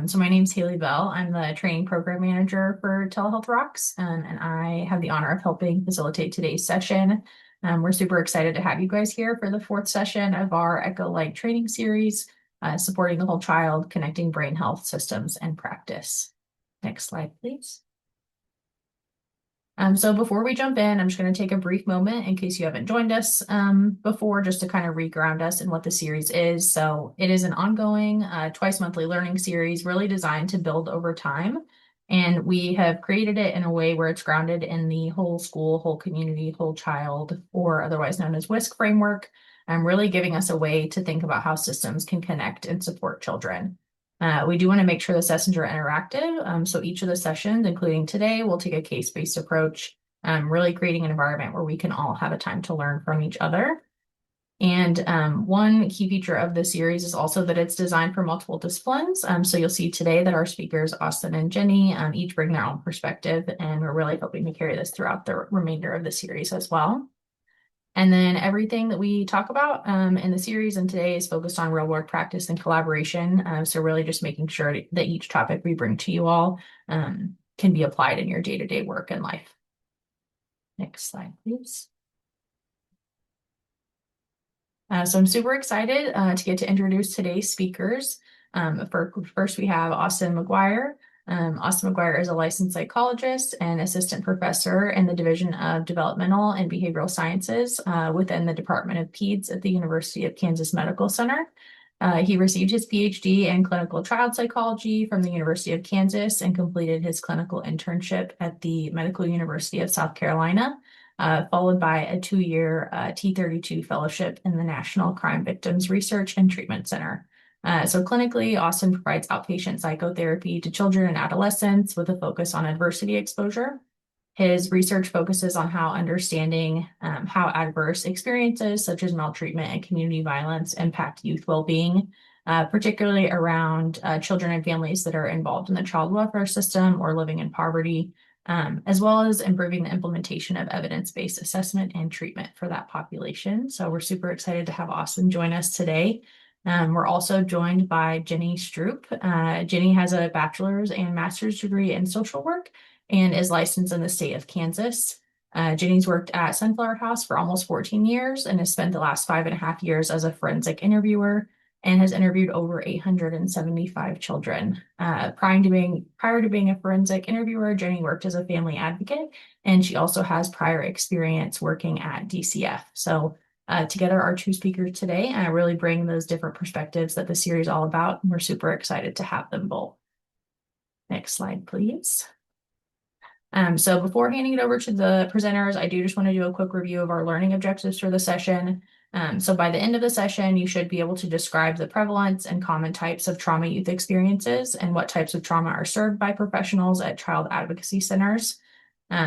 So my name's Haley Bell. I'm the training program manager for Telehealth Rocks, and I have the honor of helping facilitate today's session. We're super excited to have you guys here for the fourth session of our Echo Light training series, supporting the whole child, connecting brain health systems and practice. Next slide, please. So before we jump in, I'm just going to take a brief moment in case you haven't joined us before, just to kind of re-ground us in what the series is. So it is an ongoing twice monthly learning series really designed to build over time. And we have created it in a way where it's grounded in the whole school, whole community, whole child, or otherwise known as WISC framework, and really giving us a way to think about how systems can connect and support children. We do want to make sure the sessions are interactive. So each of the sessions, including today, will take a case-based approach, really creating an environment where we can all have a time to learn from each other. And one key feature of the series is also that it's designed for multiple disciplines. So you'll see today that our speakers, Austin and Jenny, each bring their own perspective, and we're really hoping to carry this throughout the remainder of the series as well. And then everything that we talk about in the series and today is focused on real world practice and collaboration. So really just making sure that each topic we bring to you all can be applied in your day-to-day work and life. Next slide, please. So I'm super excited to get to introduce today's speakers. First, we have Austin McGuire. Austin McGuire is a licensed psychologist and assistant professor in the Division of Developmental and Behavioral Sciences within the Department of Peds at the University of Kansas Medical Center. He received his PhD in clinical child psychology from the University of Kansas and completed his clinical internship at the Medical University of South Carolina, followed by a 2-year T32 fellowship in the National Crime Victims Research and Treatment Center. So clinically, Austin provides outpatient psychotherapy to children and adolescents with a focus on adversity exposure. His research focuses on how understanding how adverse experiences such as maltreatment and community violence impact youth well-being, particularly around children and families that are involved in the child welfare system or living in poverty, as well as improving the implementation of evidence-based assessment and treatment for that population. So we're super excited to have Austin join us today. We're also joined by Jenny Stroop. Jenny has a bachelor's and master's degree in social work and is licensed in the state of Kansas. Jenny's worked at Sunflower House for almost 14 years and has spent the last 5.5 years as a forensic interviewer and has interviewed over 875 children. Prior to being a forensic interviewer, Jenny worked as a family advocate, and she also has prior experience working at DCF. So together, our two speakers today really bring those different perspectives that the series is all about, and we're super excited to have them both. Next slide, please. So before handing it over to the presenters, I do just want to do a quick review of our learning objectives for the session. So by the end of the session, you should be able to describe the prevalence and common types of trauma youth experiences and what types of trauma are served by professionals at child advocacy centers.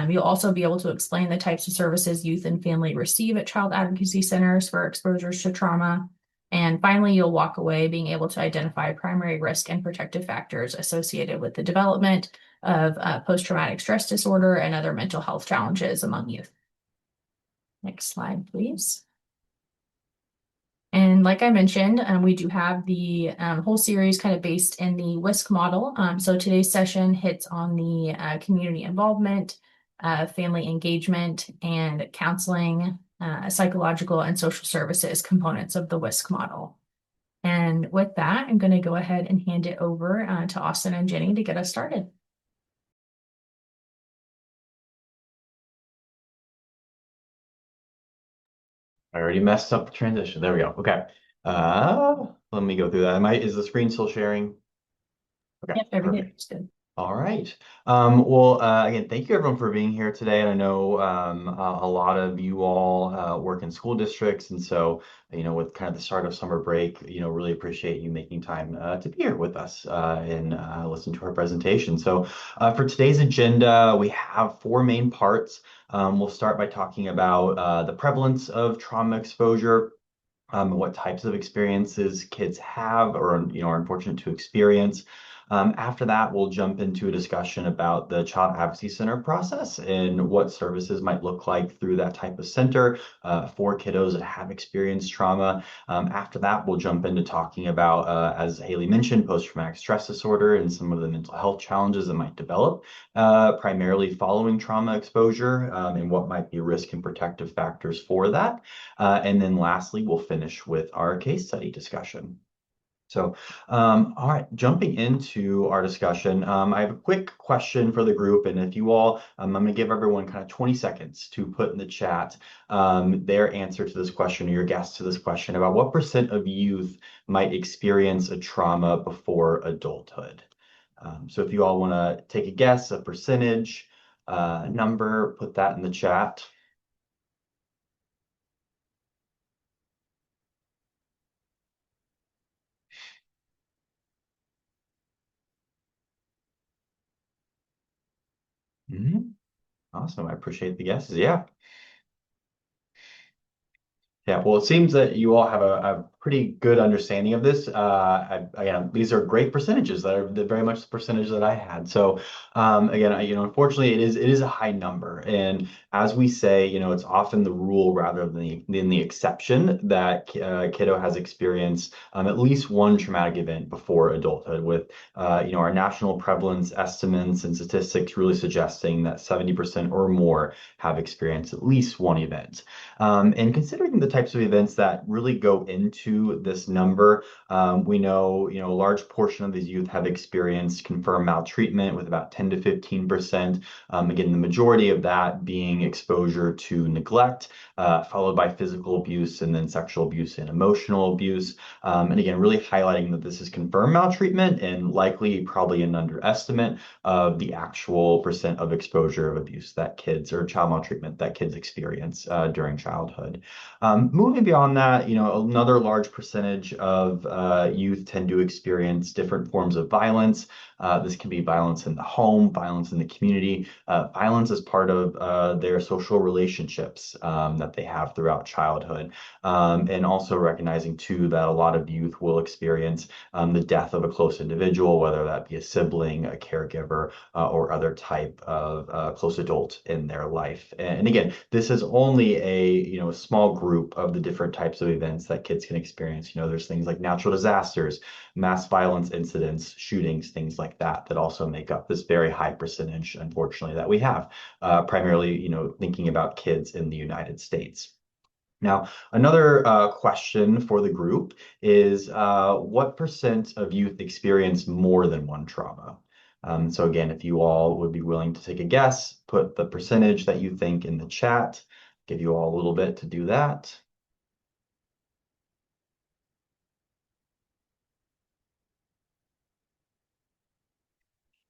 You'll also be able to explain the types of services youth and family receive at child advocacy centers for exposures to trauma. And finally, you'll walk away being able to identify primary risk and protective factors associated with the development of post-traumatic stress disorder and other mental health challenges among youth. Next slide, please. And like I mentioned, we do have the whole series kind of based in the WISC model. So today's session hits on the community involvement, family engagement, and counseling, psychological and social services components of the WISC model. And with that, I'm going to go ahead and hand it over to Austin and Jenny to get us started. I already messed up the transition. There we go. Okay. Let me go through that. Is the screen still sharing? Okay. Yep, everything's good. All right. Again, thank you everyone for being here today. And I know a lot of you all work in school districts. And so, with kind of the start of summer break, really appreciate you making time to be here with us and listen to our presentation. So for today's agenda, we have 4 main parts. We'll start by talking about the prevalence of trauma exposure, what types of experiences kids have or are unfortunate to experience. After that, we'll jump into a discussion about the Child Advocacy Center process and what services might look like through that type of center for kiddos that have experienced trauma. After that, we'll jump into talking about, as Haley mentioned, post-traumatic stress disorder and some of the mental health challenges that might develop, primarily following trauma exposure, and what might be risk and protective factors for that. And then lastly, we'll finish with our case study discussion. So, all right, jumping into our discussion, I have a quick question for the group, and if you all, I'm going to give everyone kind of 20 seconds to put in the chat their answer to this question or your guess to this question about what percent of youth might experience a trauma before adulthood. So if you all want to take a guess, a percentage, number, put that in the chat. Mhm. Awesome. I appreciate the guesses. Yeah. Yeah, well, it seems that you all have a pretty good understanding of this. Again, these are great percentages that are very much the percentage that I had. So, again, unfortunately, it is a high number, and as we say, it's often the rule rather than the exception that kiddo has experienced at least one traumatic event before adulthood. With our national prevalence estimates and statistics really suggesting that 70% or more have experienced at least one event. And considering the types of events that really go into this number, we know, a large portion of these youth have experienced confirmed maltreatment with about 10 to 15%. Again, the majority of that being exposure to neglect, followed by physical abuse and then sexual abuse and emotional abuse. And again, really highlighting that this is confirmed maltreatment and likely probably an underestimate of the actual percent of exposure of abuse that kids or child maltreatment that kids experience during childhood. Moving beyond that, another large percentage of youth tend to experience different forms of violence. This can be violence in the home, violence in the community, violence as part of their social relationships that they have throughout childhood. And also recognizing, too, that a lot of youth will experience the death of a close individual, whether that be a sibling, a caregiver, or other type of close adult in their life. And again, this is only a small group of the different types of events that kids can experience. There's things like natural disasters, mass violence incidents, shootings, things like that also make up this very high percentage, unfortunately, that we have, primarily, thinking about kids in the United States. Now, another question for the group is what percent of youth experience more than one trauma? So again, if you all would be willing to take a guess, put the percentage that you think in the chat. Give you all a little bit to do that.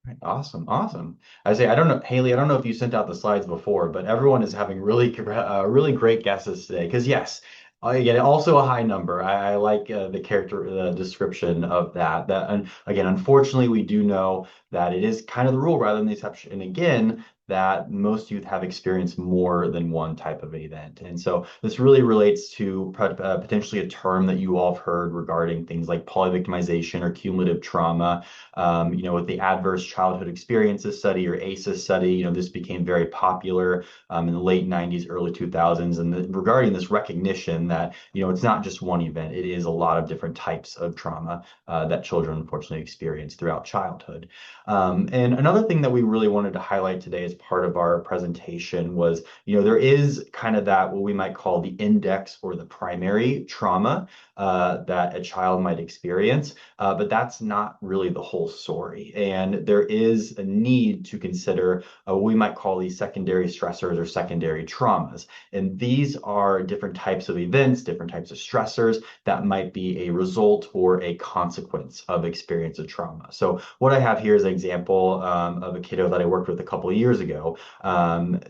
Right, awesome, awesome. I say, I don't know, Haley, I don't know if you sent out the slides before, but everyone is having really great guesses today. Because yes, again, also a high number. I like the character, the description of that. And again, unfortunately, we do know that it is kind of the rule rather than the exception. And again, that most youth have experienced more than one type of event. And so this really relates to potentially a term that you all have heard regarding things like polyvictimization or cumulative trauma. With the Adverse Childhood Experiences Study or ACEs study, this became very popular in the late 90s, early 2000s, and regarding this recognition that, it's not just one event, it is a lot of different types of trauma that children unfortunately experience throughout childhood. And another thing that we really wanted to highlight today as part of our presentation was, there is kind of that what we might call the index or the primary trauma that a child might experience, but that's not really the whole story. And there is a need to consider what we might call these secondary stressors or secondary traumas. And these are different types of events, different types of stressors that might be a result or a consequence of experience of trauma. So what I have here is an example of a kiddo that I worked with a couple of years ago.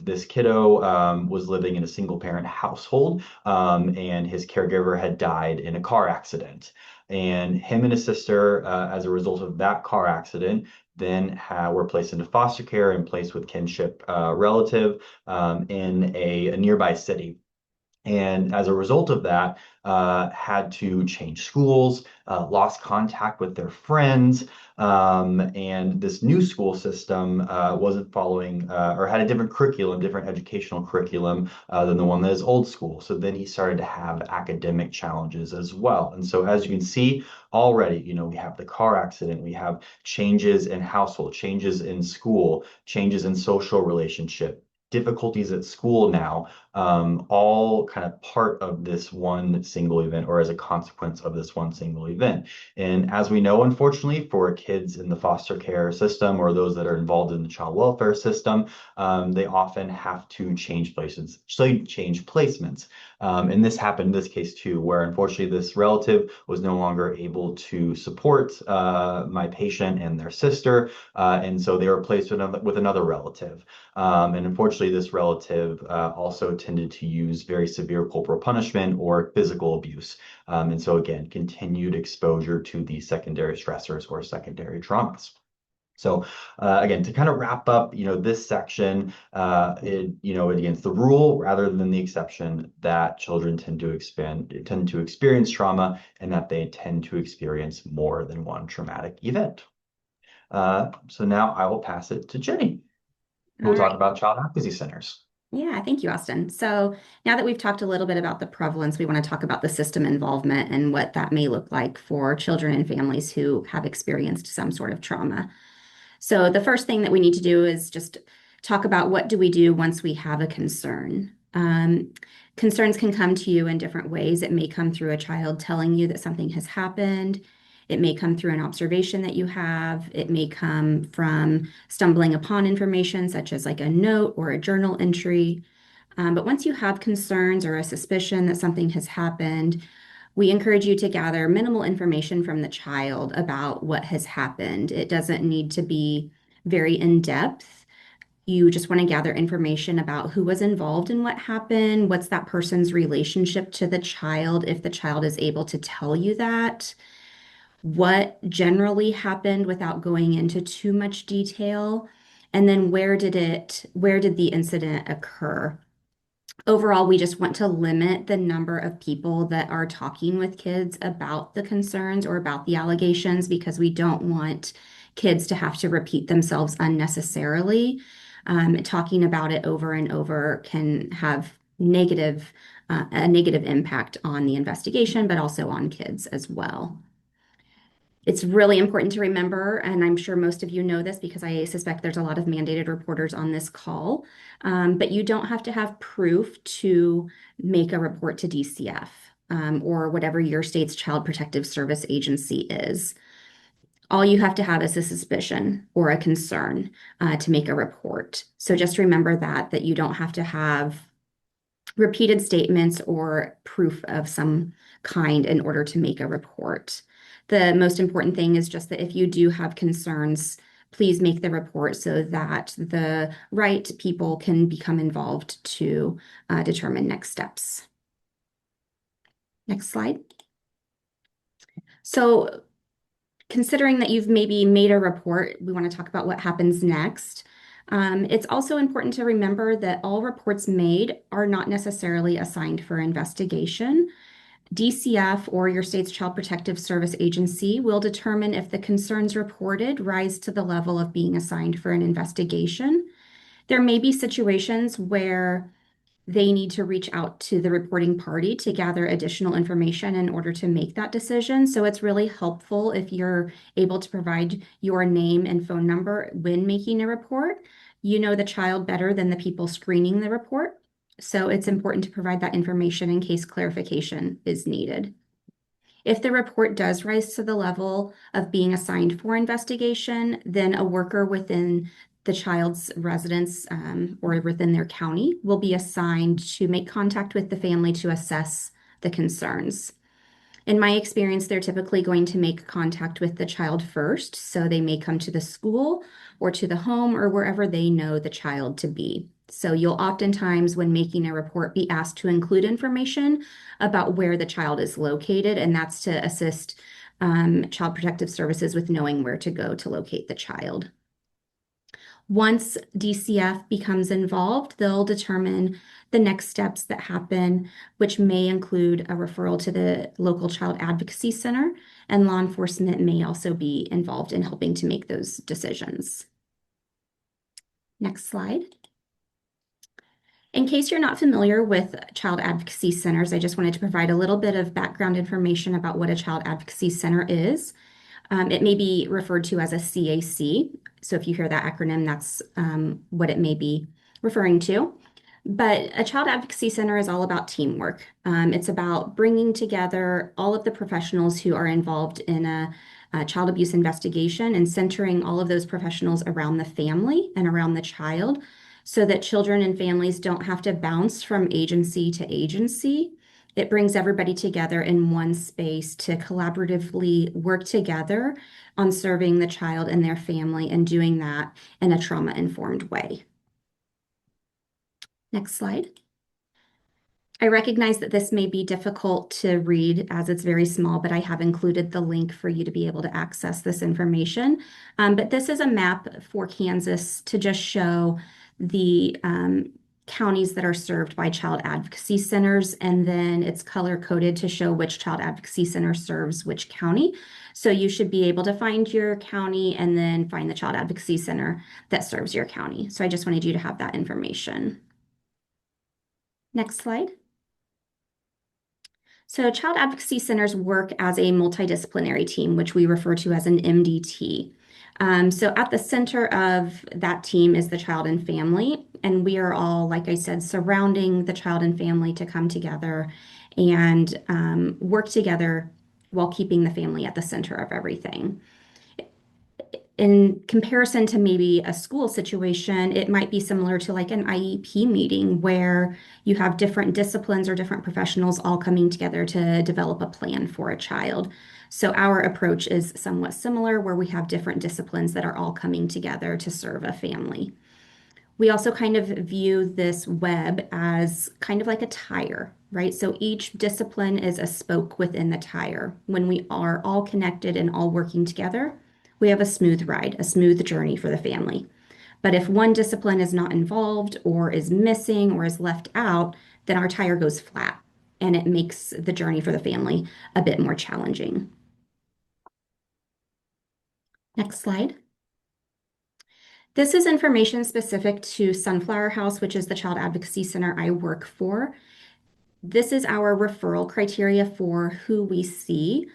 This kiddo was living in a single parent household, and his caregiver had died in a car accident. And him and his sister, as a result of that car accident, then were placed into foster care and placed with kinship relative in a nearby city. And as a result of that, had to change schools, lost contact with their friends, and this new school system wasn't following or had a different curriculum, different educational curriculum than the one that is old school. So then he started to have academic challenges as well. And so, as you can see already, we have the car accident, we have changes in household, changes in school, changes in social relationship, difficulties at school now, all kind of part of this one single event or as a consequence of this one single event. And as we know, unfortunately, for kids in the foster care system or those that are involved in the child welfare system, they often have to change places, so change placements. And this happened in this case too, where unfortunately this relative was no longer able to support my patient and their sister, and so they were placed with another relative. And unfortunately, this relative also tended to use very severe corporal punishment or physical abuse. And so, again, continued exposure to these secondary stressors or secondary traumas. So again, to kind of wrap up, this section, against the rule rather than the exception that children tend to experience trauma, and that they tend to experience more than one traumatic event. So now I will pass it to Jenny, who All will talk right. about child advocacy centers. Yeah, thank you, Austin. So now that we've talked a little bit about the prevalence, we want to talk about the system involvement and what that may look like for children and families who have experienced some sort of trauma. So the first thing that we need to do is just talk about what do we do once we have a concern. Concerns can come to you in different ways. It may come through a child telling you that something has happened. It may come through an observation that you have. It may come from stumbling upon information such as like a note or a journal entry. But once you have concerns or a suspicion that something has happened, we encourage you to gather minimal information from the child about what has happened. It doesn't need to be very in-depth. You just want to gather information about who was involved in what happened, what's that person's relationship to the child, if the child is able to tell you that, what generally happened without going into too much detail, and then where did the incident occur? Overall, we just want to limit the number of people that are talking with kids about the concerns or about the allegations because we don't want kids to have to repeat themselves unnecessarily. Talking about it over and over can have a negative impact on the investigation, but also on kids as well. It's really important to remember, and I'm sure most of you know this because I suspect there's a lot of mandated reporters on this call, but you don't have to have proof to make a report to DCF or whatever your state's Child Protective Service agency is. All you have to have is a suspicion or a concern to make a report. So just remember that you don't have to have repeated statements or proof of some kind in order to make a report. The most important thing is just that if you do have concerns, please make the report so that the right people can become involved to determine next steps. Next slide. So considering that you've maybe made a report, we want to talk about what happens next. It's also important to remember that all reports made are not necessarily assigned for investigation. DCF or your state's Child Protective Service agency will determine if the concerns reported rise to the level of being assigned for an investigation. There may be situations where they need to reach out to the reporting party to gather additional information in order to make that decision. So it's really helpful if you're able to provide your name and phone number when making a report. You know the child better than the people screening the report. So it's important to provide that information in case clarification is needed. If the report does rise to the level of being assigned for investigation, then a worker within the child's residence or within their county will be assigned to make contact with the family to assess the concerns. In my experience, they're typically going to make contact with the child first, so they may come to the school or to the home or wherever they know the child to be. So you'll oftentimes, when making a report, be asked to include information about where the child is located, and that's to assist Child Protective Services with knowing where to go to locate the child. Once DCF becomes involved, they'll determine the next steps that happen, which may include a referral to the local child advocacy center, and law enforcement may also be involved in helping to make those decisions. Next slide. In case you're not familiar with child advocacy centers, I just wanted to provide a little bit of background information about what a child advocacy center is. It may be referred to as a CAC. So if you hear that acronym, that's what it may be referring to. But a child advocacy center is all about teamwork. It's about bringing together all of the professionals who are involved in a child abuse investigation and centering all of those professionals around the family and around the child so that children and families don't have to bounce from agency to agency. It brings everybody together in one space to collaboratively work together on serving the child and their family and doing that in a trauma-informed way. Next slide. I recognize that this may be difficult to read as it's very small, but I have included the link for you to be able to access this information. But this is a map for Kansas to just show the counties that are served by child advocacy centers, and then it's color coded to show which child advocacy center serves which county. So you should be able to find your county and then find the child advocacy center that serves your county. So I just wanted you to have that information. Next slide. So child advocacy centers work as a multidisciplinary team, which we refer to as an MDT. So at the center of that team is the child and family, and we are all, like I said, surrounding the child and family to come together and work together while keeping the family at the center of everything. In comparison to maybe a school situation, it might be similar to like an IEP meeting where you have different disciplines or different professionals all coming together to develop a plan for a child. So our approach is somewhat similar where we have different disciplines that are all coming together to serve a family. We also kind of view this web as kind of like a tire, right? So each discipline is a spoke within the tire. When we are all connected and all working together, we have a smooth ride, a smooth journey for the family. But if one discipline is not involved or is missing or is left out, then our tire goes flat and it makes the journey for the family a bit more challenging. Next slide. This is information specific to Sunflower House, which is the child advocacy center I work for. This is our referral criteria for who we see.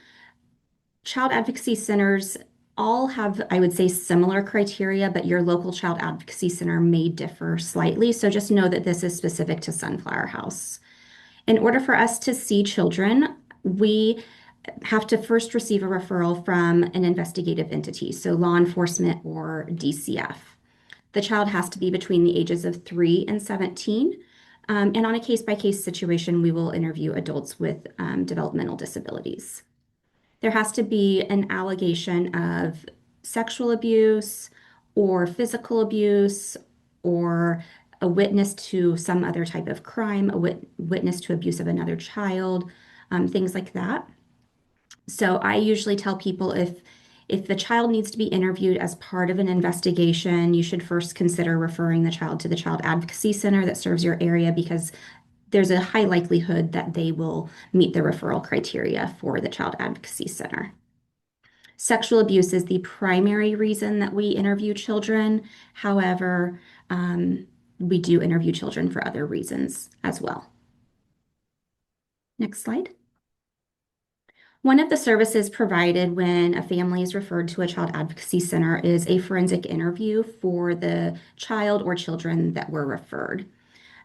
Child advocacy centers all have, I would say, similar criteria, but your local child advocacy center may differ slightly. So just know that this is specific to Sunflower House. In order for us to see children, we have to first receive a referral from an investigative entity, so law enforcement or DCF. The child has to be between the ages of 3 and 17. And on a case-by-case situation, we will interview adults with developmental disabilities. There has to be an allegation of sexual abuse or physical abuse or a witness to some other type of crime, a witness to abuse of another child, things like that. So I usually tell people if the child needs to be interviewed as part of an investigation, you should first consider referring the child to the child advocacy center that serves your area because there's a high likelihood that they will meet the referral criteria for the child advocacy center. Sexual abuse is the primary reason that we interview children. However, we do interview children for other reasons as well. Next slide. One of the services provided when a family is referred to a child advocacy center is a forensic interview for the child or children that were referred.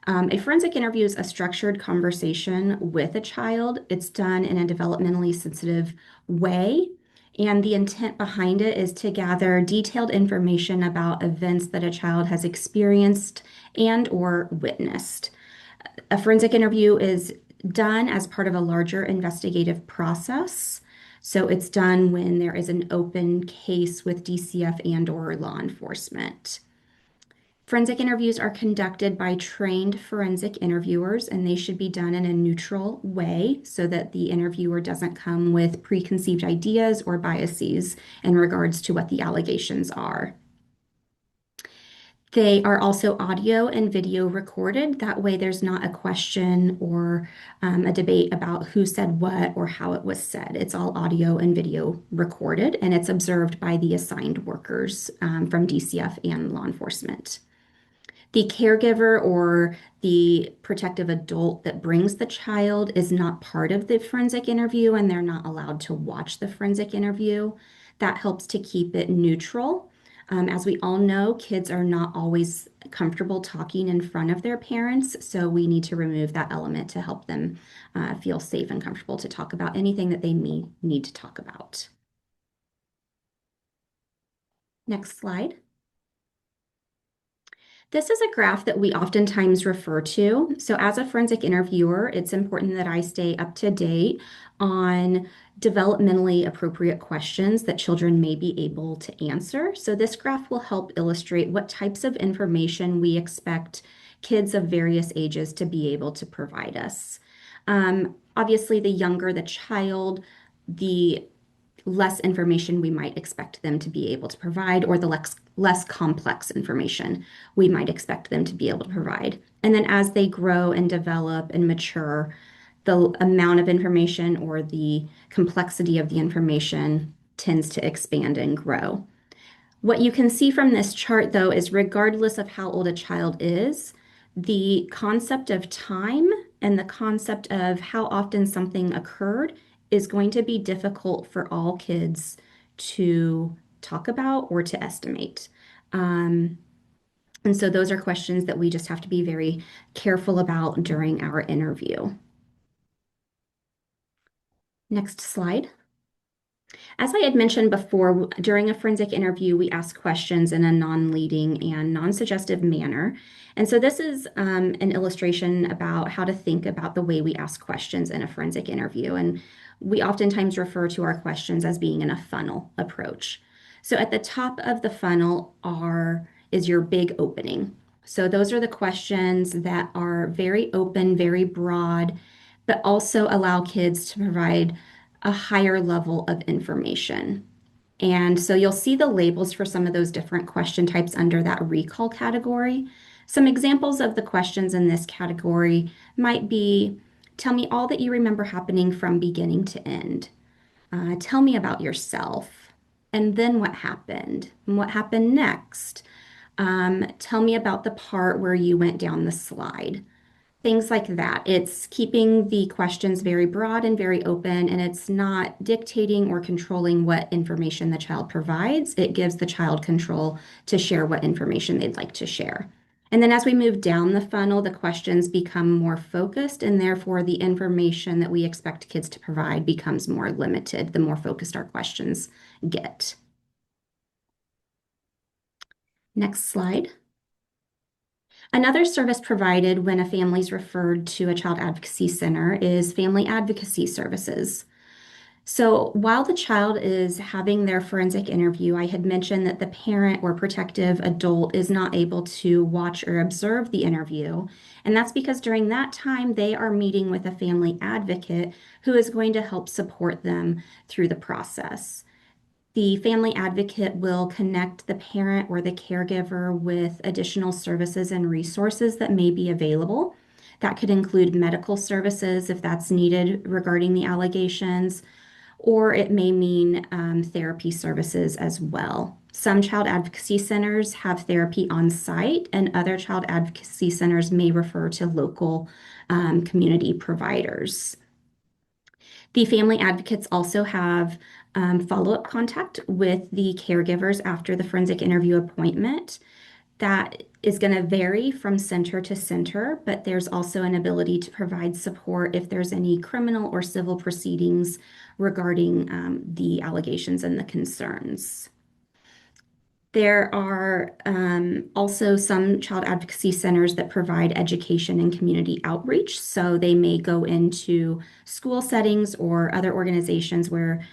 A forensic interview is a structured conversation with a child. It's done in a developmentally sensitive way, and the intent behind it is to gather detailed information about events that a child has experienced and or witnessed. A forensic interview is done as part of a larger investigative process. So it's done when there is an open case with DCF and or law enforcement. Forensic interviews are conducted by trained forensic interviewers, and they should be done in a neutral way so that the interviewer doesn't come with preconceived ideas or biases in regards to what the allegations are. They are also audio and video recorded. That way, there's not a question or a debate about who said what or how it was said. It's all audio and video recorded, and it's observed by the assigned workers from DCF and law enforcement. The caregiver or the protective adult that brings the child is not part of the forensic interview, and they're not allowed to watch the forensic interview. That helps to keep it neutral. As we all know, kids are not always comfortable talking in front of their parents, so we need to remove that element to help them feel safe and comfortable to talk about anything that they may need to talk about. Next slide. This is a graph that we oftentimes refer to. So, as a forensic interviewer, it's important that I stay up to date on developmentally appropriate questions that children may be able to answer. So, this graph will help illustrate what types of information we expect kids of various ages to be able to provide us. Obviously, the younger the child, the less information we might expect them to be able to provide, or the less complex information we might expect them to be able to provide. And then as they grow and develop and mature, the amount of information or the complexity of the information tends to expand and grow. What you can see from this chart, though, is regardless of how old a child is, the concept of time and the concept of how often something occurred is going to be difficult for all kids to talk about or to estimate. Um, and so those are questions that we just have to be very careful about during our interview. Next slide. As I had mentioned before, during a forensic interview, we ask questions in a non-leading and non-suggestive manner. And so this is an illustration about how to think about the way we ask questions in a forensic interview. And we oftentimes refer to our questions as being in a funnel approach. So at the top of the funnel is your big opening. So those are the questions that are very open, very broad, but also allow kids to provide a higher level of information. And so you'll see the labels for some of those different question types under that recall category. Some examples of the questions in this category might be, tell me all that you remember happening from beginning to end. Tell me about yourself. And then what happened? And what happened next? Tell me about the part where you went down the slide. Things like that. It's keeping the questions very broad and very open, and it's not dictating or controlling what information the child provides. It gives the child control to share what information they'd like to share. And then as we move down the funnel, the questions become more focused, and therefore the information that we expect kids to provide becomes more limited, the more focused our questions get. Next slide. Another service provided when a family is referred to a child advocacy center is family advocacy services. So while the child is having their forensic interview, I had mentioned that the parent or protective adult is not able to watch or observe the interview. And that's because during that time, they are meeting with a family advocate who is going to help support them through the process. The family advocate will connect the parent or the caregiver with additional services and resources that may be available. That could include medical services if that's needed regarding the allegations, or it may mean therapy services as well. Some child advocacy centers have therapy on site, and other child advocacy centers may refer to local community providers. The family advocates also have follow-up contact with the caregivers after the forensic interview appointment. That is going to vary from center to center, but there's also an ability to provide support if there's any criminal or civil proceedings regarding the allegations and the concerns. There are also some child advocacy centers that provide education and community outreach. So they may go into school settings or other organizations where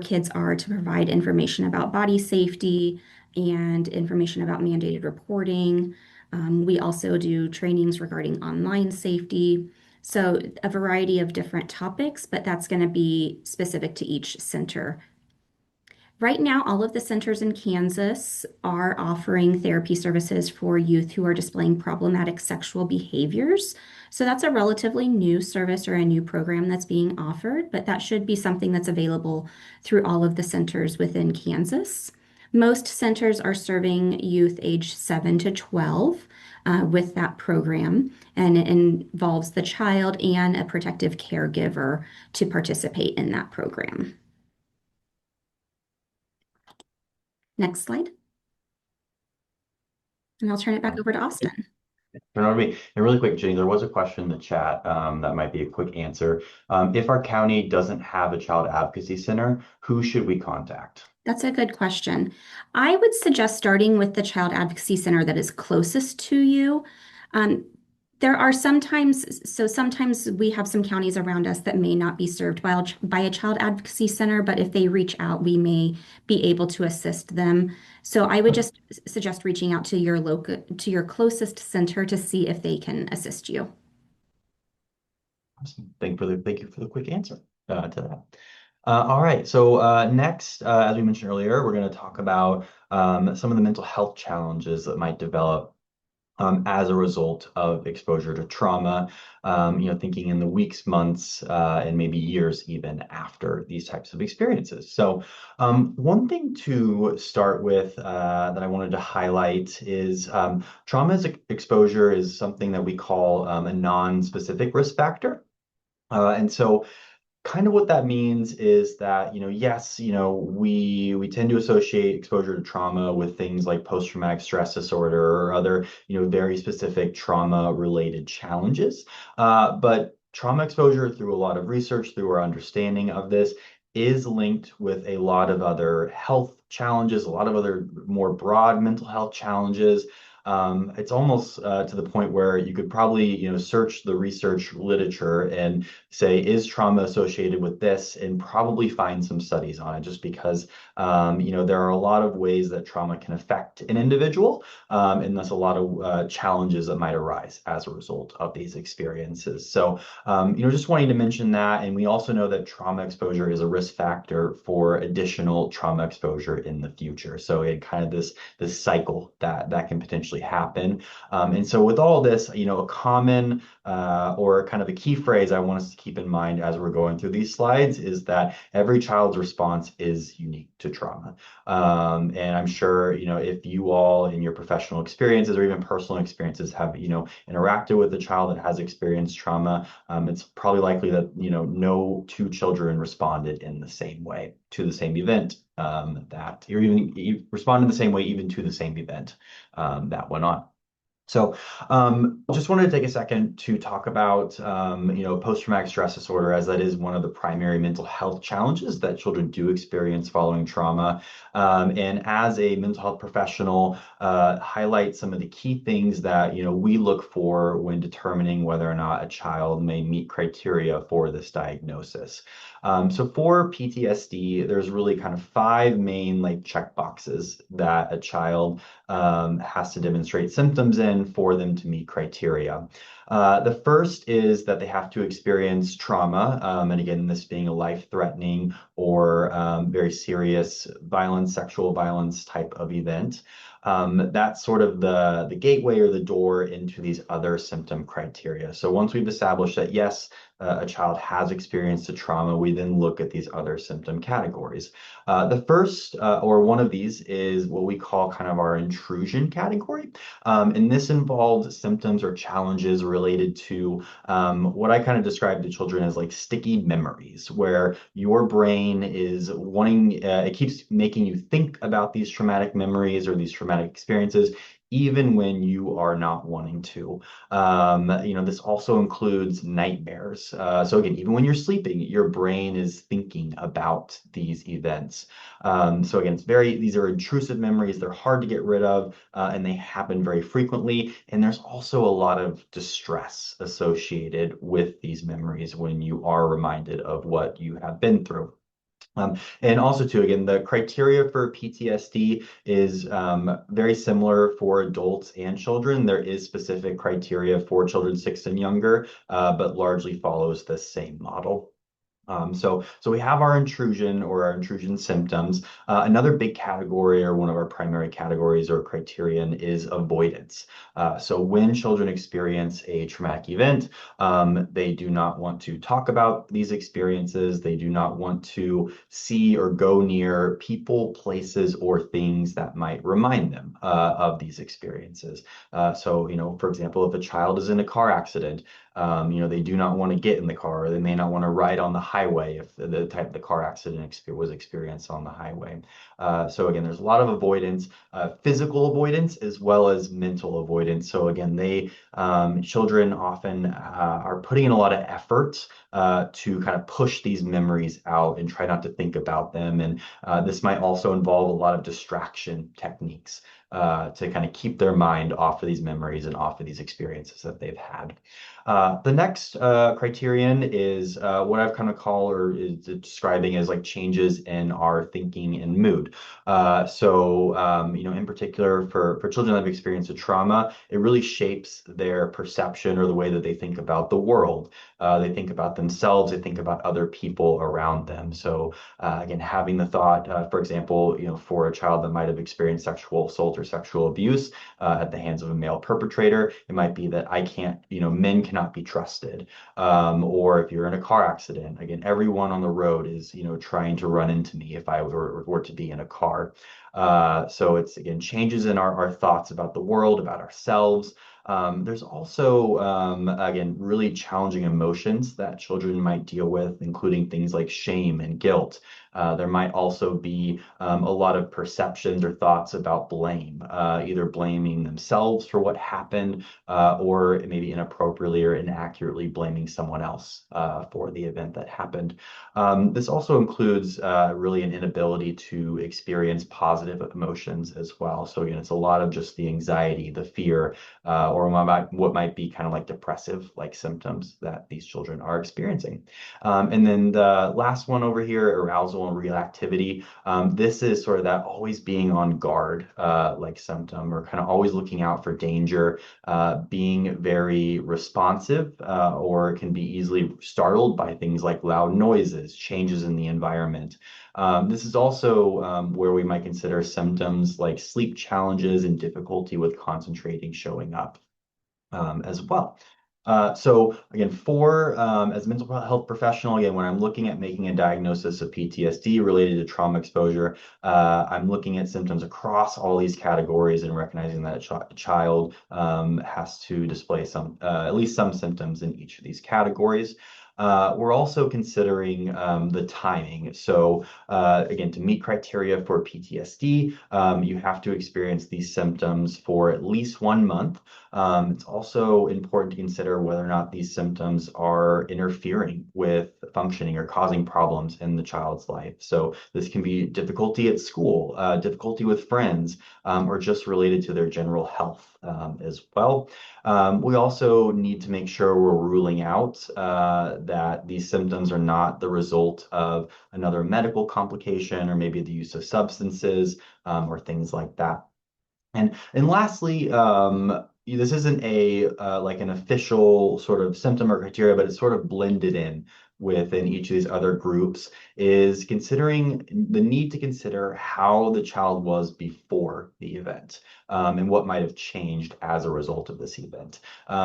kids are to provide information about body safety and information about mandated reporting. We also do trainings regarding online safety. So a variety of different topics, but that's going to be specific to each center. Right now, all of the centers in Kansas are offering therapy services for youth who are displaying problematic sexual behaviors. So that's a relatively new service or a new program that's being offered, but that should be something that's available through all of the centers within Kansas. Most centers are serving youth age 7 to 12 with that program, and it involves the child and a protective caregiver to participate in that program. Next slide. And I'll turn it back over to Austin. Turn over to me. And really quick, Jenny, there was a question in the chat that might be a quick answer. If our county doesn't have a child advocacy center, who should we contact? That's a good question. I would suggest starting with the child advocacy center that is closest to you. Um, there are sometimes we have some counties around us that may not be served by a child advocacy center, but if they reach out, we may be able to assist them. So I would just suggest reaching out to your closest center to see if they can assist you. Awesome. Thank you for the quick answer to that. All right. So next, as we mentioned earlier, we're going to talk about some of the mental health challenges that might develop as a result of exposure to trauma, thinking in the weeks, months, and maybe years even after these types of experiences. So one thing to start with that I wanted to highlight is trauma exposure is something that we call a non-specific risk factor. And so kind of what that means is that, yes, we tend to associate exposure to trauma with things like post-traumatic stress disorder or other, very specific trauma-related challenges. But trauma exposure, through a lot of research, through our understanding of this, is linked with a lot of other health challenges, a lot of other more broad mental health challenges. It's almost to the point where you could probably, search the research literature and say, is trauma associated with this, and probably find some studies on it, just because, there are a lot of ways that trauma can affect an individual, and thus a lot of challenges that might arise as a result of these experiences. So, just wanting to mention that. And we also know that trauma exposure is a risk factor for additional trauma exposure in the future. So it kind of this cycle that can potentially happen. And so with all this, a common or kind of a key phrase I want us to keep in mind as we're going through these slides is that every child's response is unique to trauma. And I'm sure, if you all in your professional experiences or even personal experiences have, interacted with a child that has experienced trauma, it's probably likely that, no two children responded in the same way to the same event, that or even responded the same way even to the same event that went on. So just wanted to take a second to talk about, post-traumatic stress disorder, as that is one of the primary mental health challenges that children do experience following trauma. And as a mental health professional, highlight some of the key things that, we look for when determining whether or not a child may meet criteria for this diagnosis. So for PTSD, there's really kind of five main check boxes that a child has to demonstrate symptoms in for them to meet criteria. The first is that they have to experience trauma, and again, this being a life-threatening or very serious violence, sexual violence type of event. That's sort of the gateway or the door into these other symptom criteria. So once we've established that, yes, a child has experienced a trauma, we then look at these other symptom categories. The first, or one of these, is what we call kind of our intrusion category. And this involves symptoms or challenges related to what I kind of describe to children as sticky memories, where your brain is wanting, it keeps making you think about these traumatic memories or these traumatic experiences, even when you are not wanting to. This also includes nightmares. So again, even when you're sleeping, your brain is thinking about these events. So again, these are intrusive memories. They're hard to get rid of, and they happen very frequently. And there's also a lot of distress associated with these memories when you are reminded of what you have been through. And also, too, again, the criteria for PTSD is very similar for adults and children. There is specific criteria for children 6 and younger, but largely follows the same model. So we have our intrusion or our intrusion symptoms. Another big category, or one of our primary categories or criterion, is avoidance. So when children experience a traumatic event, they do not want to talk about these experiences. They do not want to see or go near people, places, or things that might remind them of these experiences. For example, if a child is in a car accident, they do not want to get in the car, or they may not want to ride on the highway if the type of the car accident was experienced on the highway. So again, there's a lot of avoidance, physical avoidance as well as mental avoidance. So again, children often are putting in a lot of effort to kind of push these memories out and try not to think about them. And this might also involve a lot of distraction techniques to kind of keep their mind off of these memories and off of these experiences that they've had. The next criterion is what I've kind of called or is describing as like changes in our thinking and mood. In particular, for children that have experienced a trauma, it really shapes their perception or the way that they think about the world. They think about themselves, they think about other people around them. So again, having the thought, for example, for a child that might have experienced sexual assault or sexual abuse at the hands of a male perpetrator, it might be that I can't, men cannot be trusted. Or if you're in a car accident, again, everyone on the road is, trying to run into me if I were to be in a car. So it's, again, changes in our thoughts about the world, about ourselves. There's also, again, really challenging emotions that children might deal with, including things like shame and guilt. There might also be a lot of perceptions or thoughts about blame, either blaming themselves for what happened, or maybe inappropriately or inaccurately blaming someone else for the event that happened. This also includes really an inability to experience positive emotions as well. So again, it's a lot of just the anxiety, the fear, or what might be kind of like depressive like symptoms that these children are experiencing. And then the last one over here, arousal and reactivity. This is sort of that always being on guard like symptom, or kind of always looking out for danger, being very responsive, or can be easily startled by things like loud noises, changes in the environment. This is also where we might consider symptoms like sleep challenges and difficulty with concentrating showing up as well. So again, as a mental health professional, again, when I'm looking at making a diagnosis of PTSD related to trauma exposure, I'm looking at symptoms across all these categories and recognizing that a child has to display at least some symptoms in each of these categories. We're also considering the timing. So again, to meet criteria for PTSD, you have to experience these symptoms for at least 1 month. It's also important to consider whether or not these symptoms are interfering with functioning or causing problems in the child's life. So this can be difficulty at school, difficulty with friends, or just related to their general health as well. We also need to make sure we're ruling out that these symptoms are not the result of another medical complication, or maybe the use of substances, or things like that. And lastly, this isn't a like an official sort of symptom or criteria, but it's sort of blended in within each of these other groups, is considering the need to consider how the child was before the event, and what might have changed as a result of this event.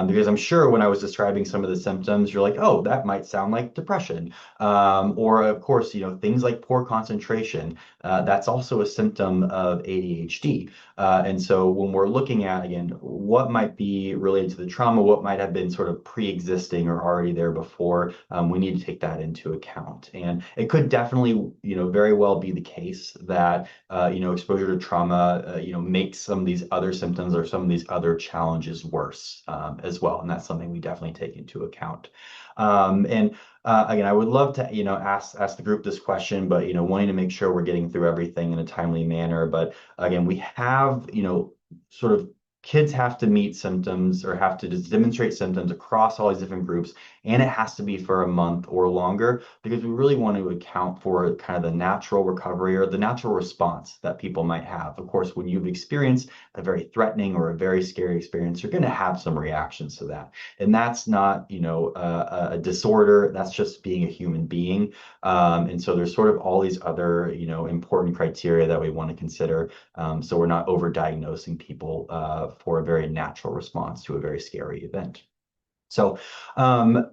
Because I'm sure when I was describing some of the symptoms, you're like, oh, that might sound like depression. Or of course, things like poor concentration. That's also a symptom of ADHD. And so when we're looking at, again, what might be related to the trauma, what might have been sort of pre-existing or already there before, we need to take that into account. And it could definitely, very well be the case that, exposure to trauma, makes some of these other symptoms or some of these other challenges worse as well. And that's something we definitely take into account. And Again, I would love to, ask the group this question, but, wanting to make sure we're getting through everything in a timely manner. But again, we have, sort of kids have to meet symptoms or have to just demonstrate symptoms across all these different groups. and it has to be for a month or longer because we really want to account for kind of the natural recovery or the natural response that people might have. Of course, when you've experienced a very threatening or a very scary experience, you're going to have some reactions to that. And that's not, a disorder. That's just being a human being. And so there's sort of all these other, important criteria that we want to consider. So we're not over-diagnosing people for a very natural response to a very scary event. So um,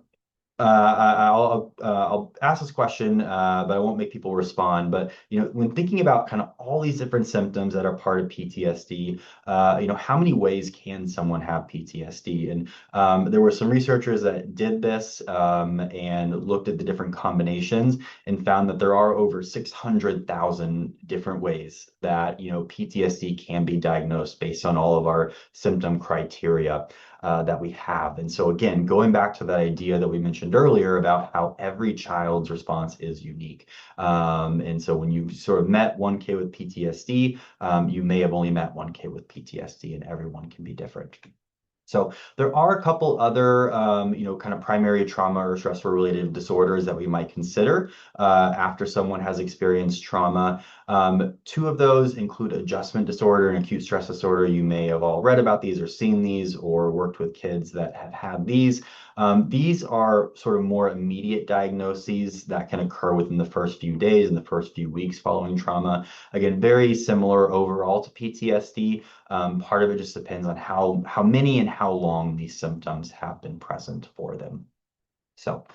I'll ask this question, but I won't make people respond. But when thinking about kind of all these different symptoms that are part of PTSD, how many ways can someone have PTSD? And there were some researchers that did this and looked at the different combinations and found that there are over 600,000 different ways that PTSD can be diagnosed based on all of our symptom criteria that we have. And so again, going back to that idea that we mentioned earlier about how every child's response is unique. And so when you sort of met one kid with PTSD, you may have only met one kid with PTSD, and everyone can be different. So there are a couple other, kind of primary trauma or stressor related disorders that we might consider after someone has experienced trauma. Two of those include adjustment disorder and acute stress disorder. You may have all read about these or seen these or worked with kids that have had these. These are sort of more immediate diagnoses that can occur within the first few days and the first few weeks following trauma. Again, very similar overall to PTSD. Part of it just depends on how many and how long these symptoms have been present for them. So,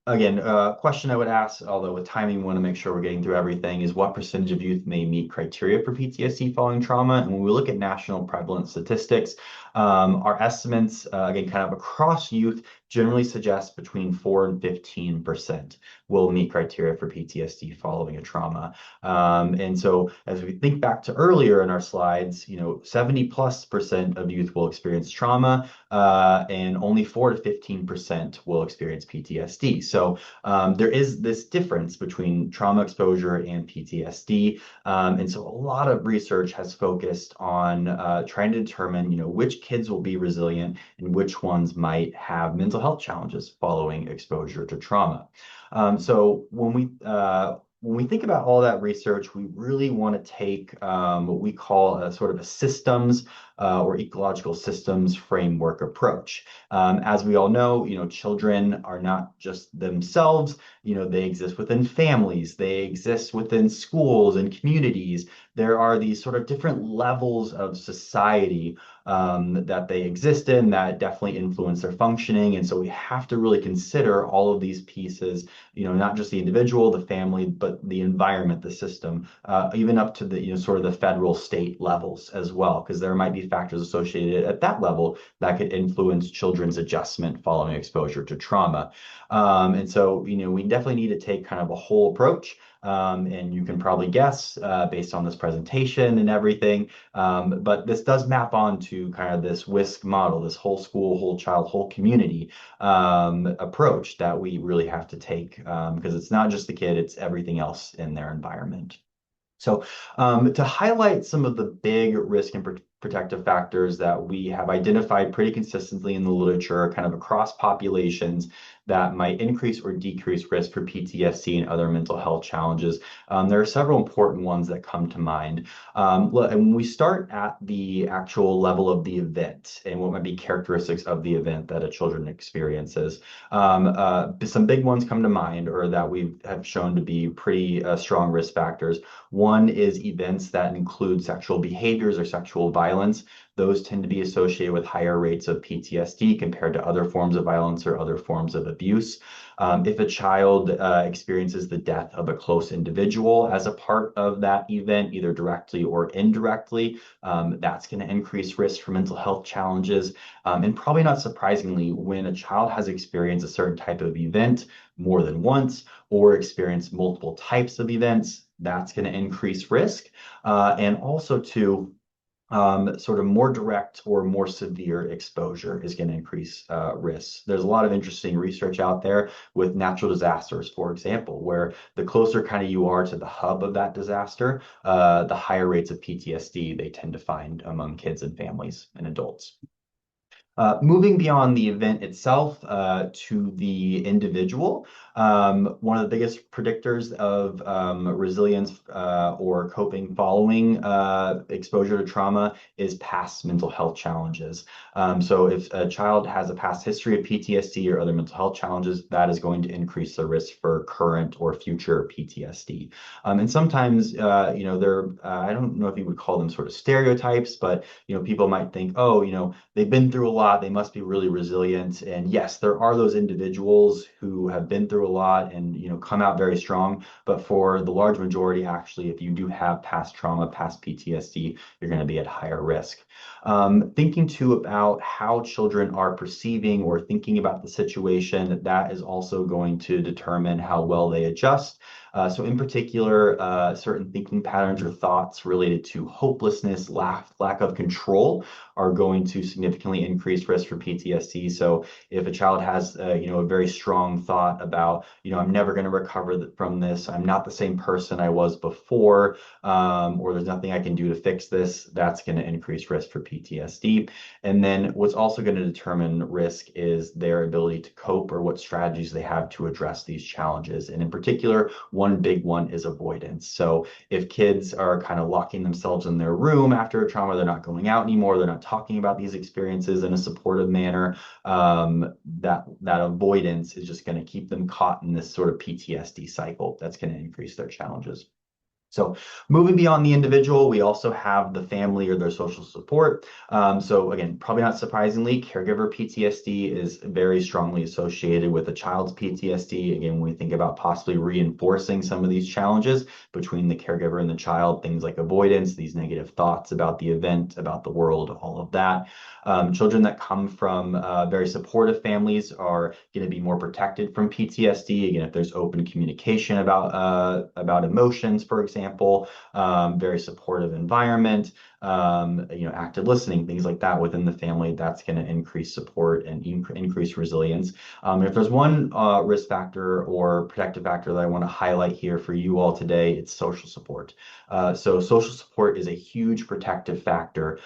again, a question I would ask, although with timing, we want to make sure we're getting through everything, is what percentage of youth may meet criteria for PTSD following trauma? And when we look at national prevalence statistics, our estimates, again, kind of across youth, generally suggest between 4 and 15% will meet criteria for PTSD following a trauma. And so as we think back to earlier in our slides, 70+% of youth will experience trauma, and only 4 to 15% will experience PTSD. So there is this difference between trauma exposure and PTSD. And so a lot of research has focused on trying to determine, which kids will be resilient and which ones might have mental health challenges following exposure to trauma. So when we think about all that research, we really want to take what we call a sort of a systems or ecological systems framework approach. As we all know, children are not just themselves. They exist within families. They exist within schools and communities. There are these sort of different levels of society that they exist in that definitely influence their functioning. And so we have to really consider all of these pieces, not just the individual, the family, but the environment, the system, even up to the, sort of the federal state levels as well, because there might be factors associated at that level that could influence children's adjustment following exposure to trauma. And so, we definitely need to take kind of a whole approach. And you can probably guess based on this presentation and everything, but this does map onto kind of this WISC model, this whole school, whole child, whole community approach that we really have to take because it's not just the kid, it's everything else in their environment. So to highlight some of the big risk and protective factors that we have identified pretty consistently in the literature, kind of across populations that might increase or decrease risk for PTSD and other mental health challenges. There are several important ones that come to mind. And when we start at the actual level of the event and what might be characteristics of the event that a children experiences, some big ones come to mind or that we have shown to be pretty strong risk factors. One is events that include sexual behaviors or sexual violence. Those tend to be associated with higher rates of PTSD compared to other forms of violence or other forms of abuse. If a child experiences the death of a close individual as a part of that event, either directly or indirectly, that's going to increase risk for mental health challenges. And probably not surprisingly, when a child has experienced a certain type of event more than once or experienced multiple types of events, that's going to increase risk. And also to sort of more direct or more severe exposure is going to increase risks. There's a lot of interesting research out there with natural disasters, for example, where the closer kind of you are to the hub of that disaster, the higher rates of PTSD they tend to find among kids and families and adults. Moving beyond the event itself to the individual, one of the biggest predictors of resilience or coping following exposure to trauma is past mental health challenges. So if a child has a past history of PTSD or other mental health challenges, that is going to increase the risk for current or future PTSD. And sometimes, I don't know if you would call them sort of stereotypes, but people might think, oh, they've been through a lot, they must be really resilient. And yes, there are those individuals who have been through a lot and come out very strong. But for the large majority, actually, if you do have past trauma, past PTSD, you're going to be at higher risk. Thinking too about how children are perceiving or thinking about the situation, that is also going to determine how well they adjust. So in particular, certain thinking patterns or thoughts related to hopelessness, lack of control are going to significantly increase risk for PTSD. So if a child has, a very strong thought about, I'm never going to recover from this, I'm not the same person I was before, or there's nothing I can do to fix this, that's going to increase risk for PTSD. And then what's also going to determine risk is their ability to cope or what strategies they have to address these challenges. And in particular, one big one is avoidance. So if kids are kind of locking themselves in their room after a trauma, they're not going out anymore, they're not talking about these experiences in a supportive manner, that avoidance is just going to keep them caught in this sort of PTSD cycle that's going to increase their challenges. So moving beyond the individual, we also have the family or their social support. So again, probably not surprisingly, caregiver PTSD is very strongly associated with a child's PTSD. Again, when we think about possibly reinforcing some of these challenges between the caregiver and the child, things like avoidance, these negative thoughts about the event, about the world, all of that. Children that come from very supportive families are going to be more protected from PTSD. Again, if there's open communication about emotions, for example, very supportive environment, active listening, things like that within the family, that's going to increase support and increase resilience. If there's one risk factor or protective factor that I want to highlight here for you all today, it's social support. So social support is a huge protective factor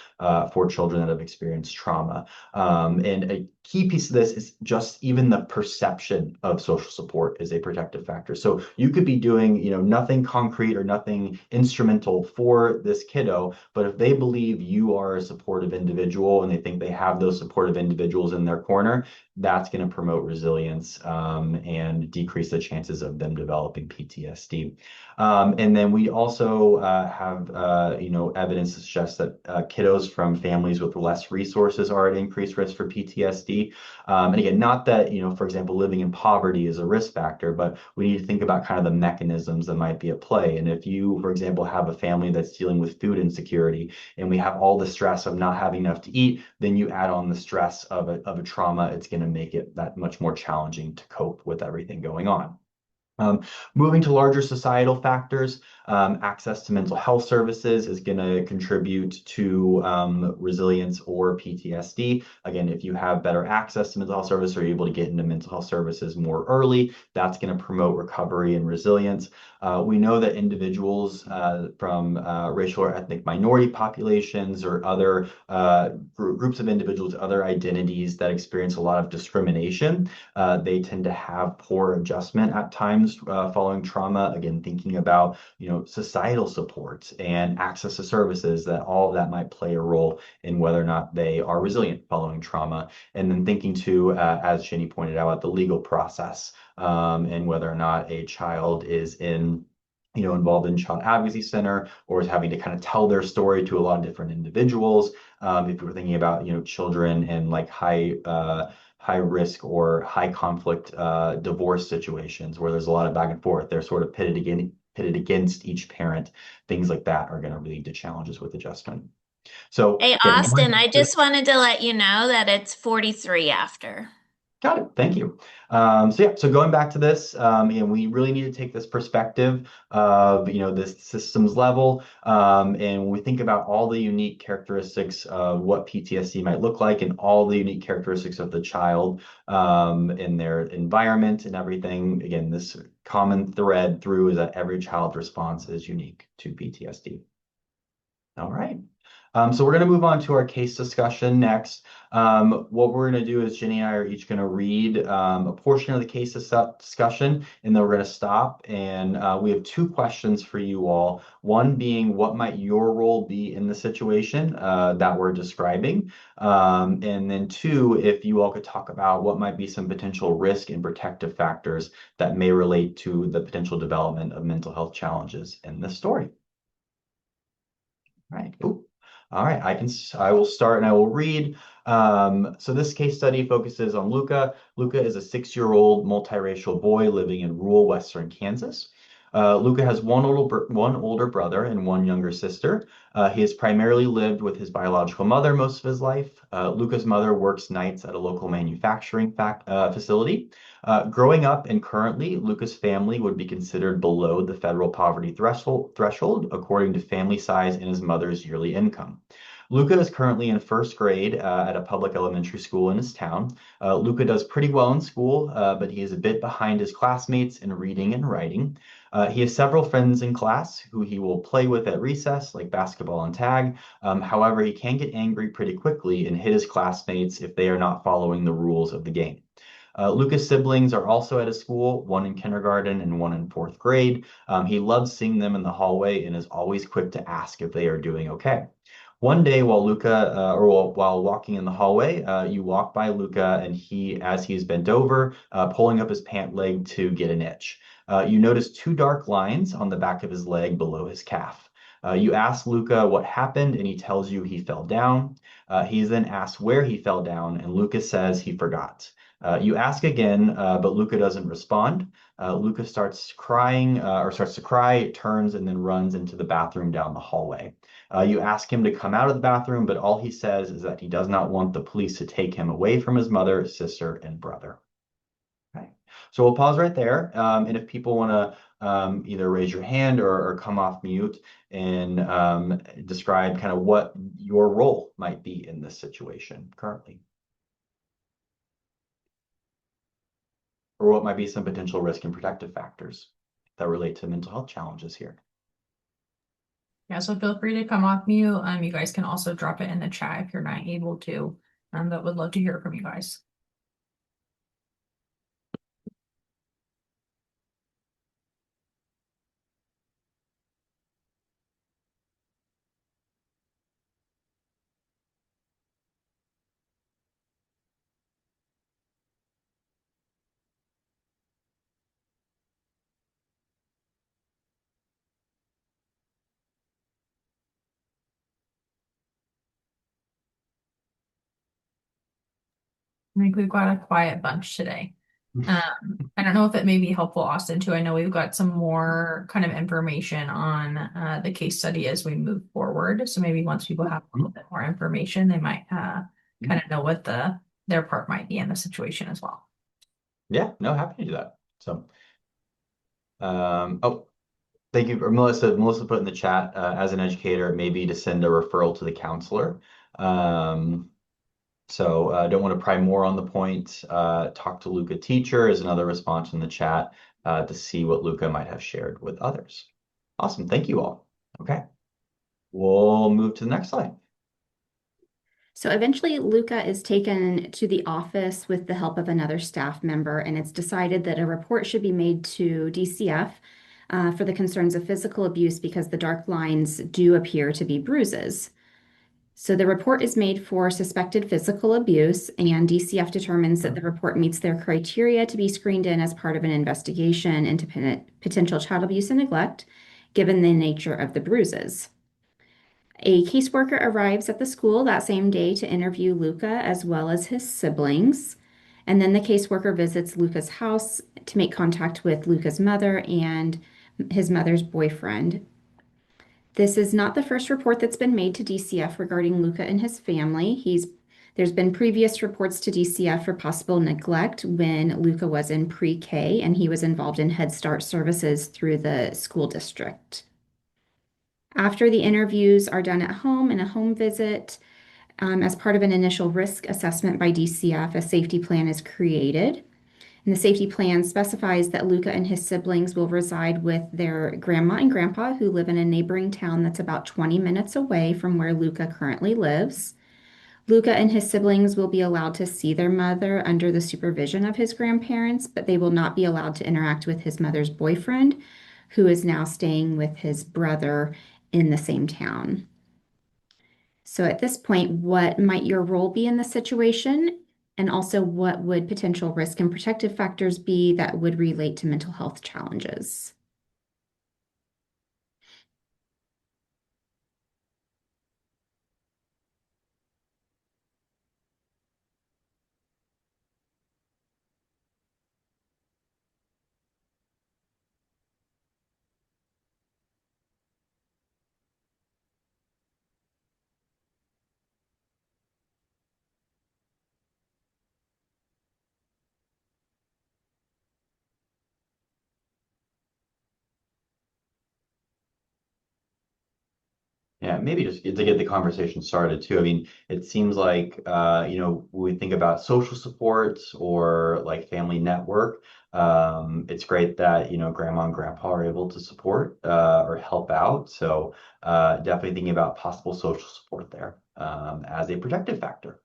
for children that have experienced trauma. And a key piece of this is just even the perception of social support is a protective factor. So you could be doing, nothing concrete or nothing instrumental for this kiddo, but if they believe you are a supportive individual and they think they have those supportive individuals in their corner, that's going to promote resilience and decrease the chances of them developing PTSD. And then we also have, evidence to suggest that kiddos from families with less resources are at increased risk for PTSD. And again, not that, for example, living in poverty is a risk factor, but we need to think about kind of the mechanisms that might be at play. And if you, for example, have a family that's dealing with food insecurity and we have all the stress of not having enough to eat, then you add on the stress of a trauma, it's going to make it that much more challenging to cope with everything going on. Moving to larger societal factors, access to mental health services is going to contribute to resilience or PTSD. Again, if you have better access to mental health services or you're able to get into mental health services more early, that's going to promote recovery and resilience. We know that individuals from racial or ethnic minority populations or other groups of individuals, other identities that experience a lot of discrimination, they tend to have poor adjustment at times following trauma. Again, thinking about societal support and access to services, that all of that might play a role in whether or not they are resilient following trauma. And then thinking too, as Jenny pointed out, the legal process and whether or not a child is involved in child advocacy center or is having to kind of tell their story to a lot of different individuals. If we're thinking about children and like high risk or high conflict divorce situations where there's a lot of back and forth, they're sort of pitted against each parent. Things like that are going to lead to challenges with adjustment. So Hey, again, Austin, I just wanted to let you know that it's 43 after. got it. Thank you. So going back to this, we really need to take this perspective of this systems level, and when we think about all the unique characteristics of what PTSD might look like, and all the unique characteristics of the child in their environment and everything. Again, this common thread through is that every child's response is unique to PTSD. All right. So we're going to move on to our case discussion next. What we're going to do is Jenny and I are each going to read a portion of the case discussion, and then we're going to stop. And we have two questions for you all. One being, what might your role be in the situation that we're describing? And then two, if you all could talk about what might be some potential risk and protective factors that may relate to the potential development of mental health challenges in this story. All right. Ooh. All right, I will start and I will read. So this case study focuses on Luca. Luca is a 6-year-old multiracial boy living in rural Western Kansas. Luca has one older brother and one younger sister. He has primarily lived with his biological mother most of his life. Luca's mother works nights at a local manufacturing facility. Growing up and currently, Luca's family would be considered below the federal poverty threshold according to family size and his mother's yearly income. Luca is currently in first grade at a public elementary school in his town. Luca does pretty well in school, but he is a bit behind his classmates in reading and writing. He has several friends in class who he will play with at recess, like basketball and tag. However, he can get angry pretty quickly and hit his classmates if they are not following the rules of the game. Luca's siblings are also at his school, one in kindergarten and one in fourth grade. He loves seeing them in the hallway and is always quick to ask if they are doing okay. One day while while walking in the hallway, you walk by Luca and as he's bent over, pulling up his pant leg to get an itch. You notice two dark lines on the back of his leg below his calf. You ask Luca what happened and he tells you he fell down. He then asks where he fell down and Luca says he forgot. You ask again, but Luca doesn't respond. Luca starts to cry, turns, and then runs into the bathroom down the hallway. You ask him to come out of the bathroom, but all he says is that he does not want the police to take him away from his mother, sister, and brother. Okay. So we'll pause right there. And if people want to either raise your hand or come off mute and describe kind of what your role might be in this situation currently. Or what might be some potential risk and protective factors that relate to mental health challenges here. Yeah, so feel free to come off mute. You guys can also drop it in the chat if you're not able to. But would love to hear from you guys. I think we've got a quiet bunch today. I don't know if it may be helpful, Austin, too. I know we've got some more kind of information on the case study as we move forward. So maybe once people have a little bit more information, they might kind of know what their part might be in the situation as well. Yeah, no, happy to do that. So, oh, thank you for Melissa. Melissa put in the chat, as an educator, maybe to send a referral to the counselor. So don't want to pry more on the point. Talk to Luca teacher is another response in the chat to see what Luca might have shared with others. Awesome. Thank you all. Okay. We'll move to the next slide. So eventually Luca is taken to the office with the help of another staff member, and it's decided that a report should be made to DCF for the concerns of physical abuse because the dark lines do appear to be bruises. So the report is made for suspected physical abuse, and DCF determines that the report meets their criteria to be screened in as part of an investigation into potential child abuse and neglect, given the nature of the bruises. A caseworker arrives at the school that same day to interview Luca as well as his siblings. And then the caseworker visits Luca's house to make contact with Luca's mother and his mother's boyfriend. This is not the first report that's been made to DCF regarding Luca and his family. There's been previous reports to DCF for possible neglect when Luca was in pre-K and he was involved in Head Start services through the school district. After the interviews are done at home in a home visit, as part of an initial risk assessment by DCF, a safety plan is created. And the safety plan specifies that Luca and his siblings will reside with their grandma and grandpa who live in a neighboring town that's about 20 minutes away from where Luca currently lives. Luca and his siblings will be allowed to see their mother under the supervision of his grandparents, but they will not be allowed to interact with his mother's boyfriend, who is now staying with his brother in the same town. So at this point, what might your role be in the situation? And also, what would potential risk and protective factors be that would relate to mental health challenges? Yeah, maybe just to get the conversation started too. I mean, it seems like when we think about social supports or like family network, it's great that grandma and grandpa are able to support or help out. So definitely thinking about possible social support there as a protective factor.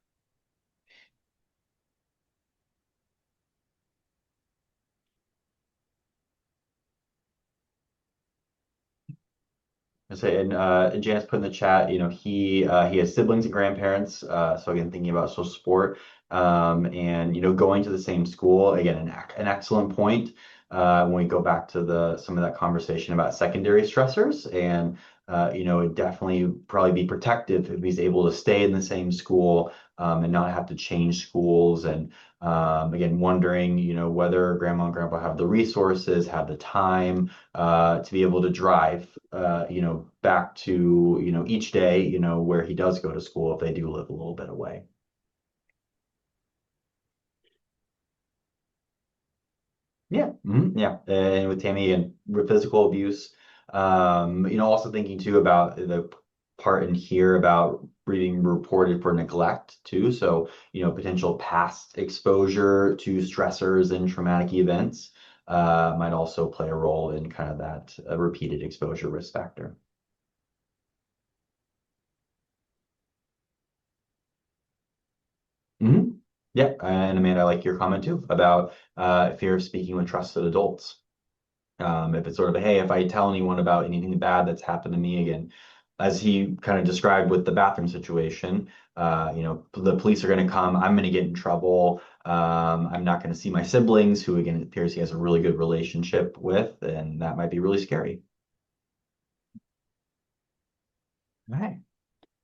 I say, and Janice put in the chat, he has siblings and grandparents. So again, thinking about social support, and going to the same school again, an excellent point. When we go back to the some of that conversation about secondary stressors, and it'd definitely probably be protective if he's able to stay in the same school, and not have to change schools. And again, wondering, whether grandma and grandpa have the resources, have the time to be able to drive, back to, each day, where he does go to school if they do live a little bit away. Yeah, yeah. And with Tammy and with physical abuse, also thinking too about the part in here about being reported for neglect too. So, potential past exposure to stressors and traumatic events might also play a role in kind of that repeated exposure risk factor. Hmm. Yeah, and Amanda, I like your comment too about fear of speaking with trusted adults. If it's sort of a, hey, if I tell anyone about anything bad that's happened to me again, as he kind of described with the bathroom situation, the police are going to come. I'm going to get in trouble. I'm not going to see my siblings, who again it appears he has a really good relationship with, and that might be really scary. All right.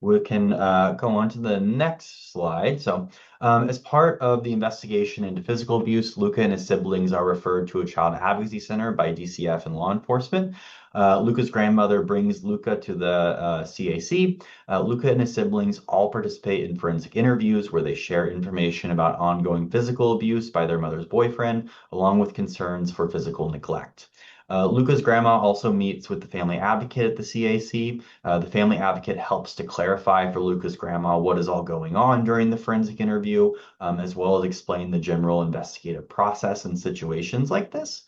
We can go on to the next slide. So, as part of the investigation into physical abuse, Luca and his siblings are referred to a child advocacy center by DCF and law enforcement. Luca's grandmother brings Luca to the CAC. Luca and his siblings all participate in forensic interviews where they share information about ongoing physical abuse by their mother's boyfriend, along with concerns for physical neglect. Luca's grandma also meets with the family advocate at the CAC. The family advocate helps to clarify for Luca's grandma what is all going on during the forensic interview, as well as explain the general investigative process in situations like this.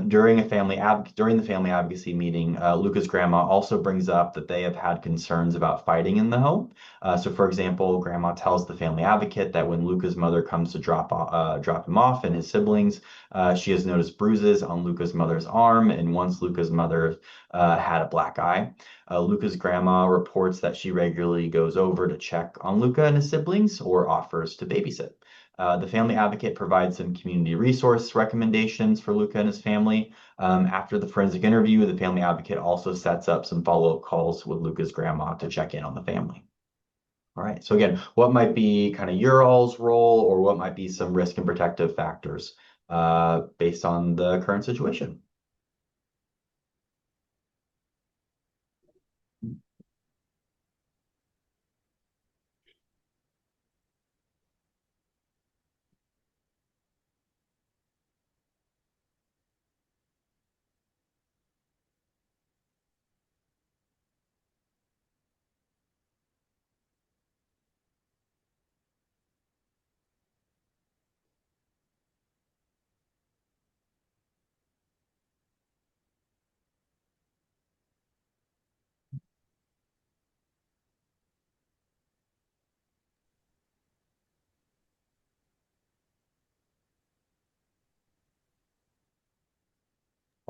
During the family advocacy meeting, Luca's grandma also brings up that they have had concerns about fighting in the home. So, for example, grandma tells the family advocate that when Luca's mother comes to drop him off and his siblings, she has noticed bruises on Luca's mother's arm, and once Luca's mother had a black eye. Luca's grandma reports that she regularly goes over to check on Luca and his siblings or offers to babysit. The family advocate provides some community resource recommendations for Luca and his family. After the forensic interview, the family advocate also sets up some follow-up calls with Luca's grandma to check in on the family. All right. So again, what might be kind of your all's role, or what might be some risk and protective factors based on the current situation?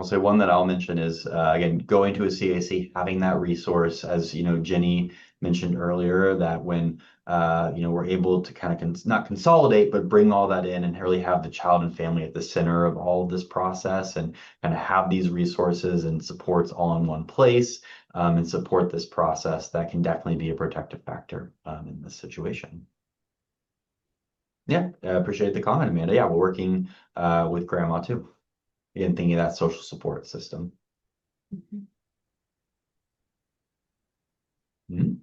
I'll say one that I'll mention is again going to a CAC, having that resource, as Jenny mentioned earlier, that when we're able to kind of not consolidate, but bring all that in and really have the child and family at the center of all of this process, and kind of have these resources and supports all in one place, and support this process, that can definitely be a protective factor in this situation. Yeah, I appreciate the comment, Amanda. Yeah, we're working with grandma too. Again, thinking of that social support system. Mhm. Mhm.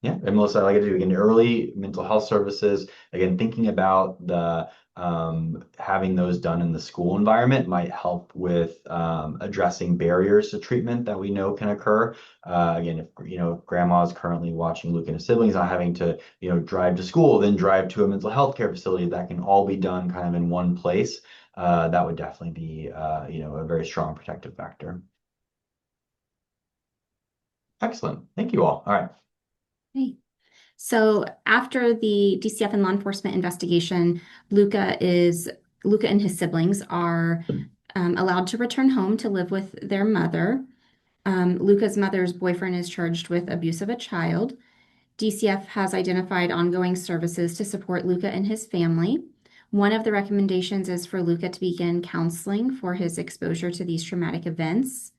Yeah, and Melissa, like I do again, early mental health services. Again, thinking about the having those done in the school environment might help with addressing barriers to treatment that we know can occur. Again, if if grandma is currently watching Luke and his siblings, not having to drive to school, then drive to a mental health care facility, that can all be done kind of in one place. That would definitely be a very strong protective factor. Excellent. Thank you all. All right. Okay. So after the DCF and law enforcement investigation, Luca and his siblings are allowed to return home to live with their mother. Luca's mother's boyfriend is charged with abuse of a child. DCF has identified ongoing services to support Luca and his family. One of the recommendations is for Luca to begin counseling for his exposure to these traumatic events.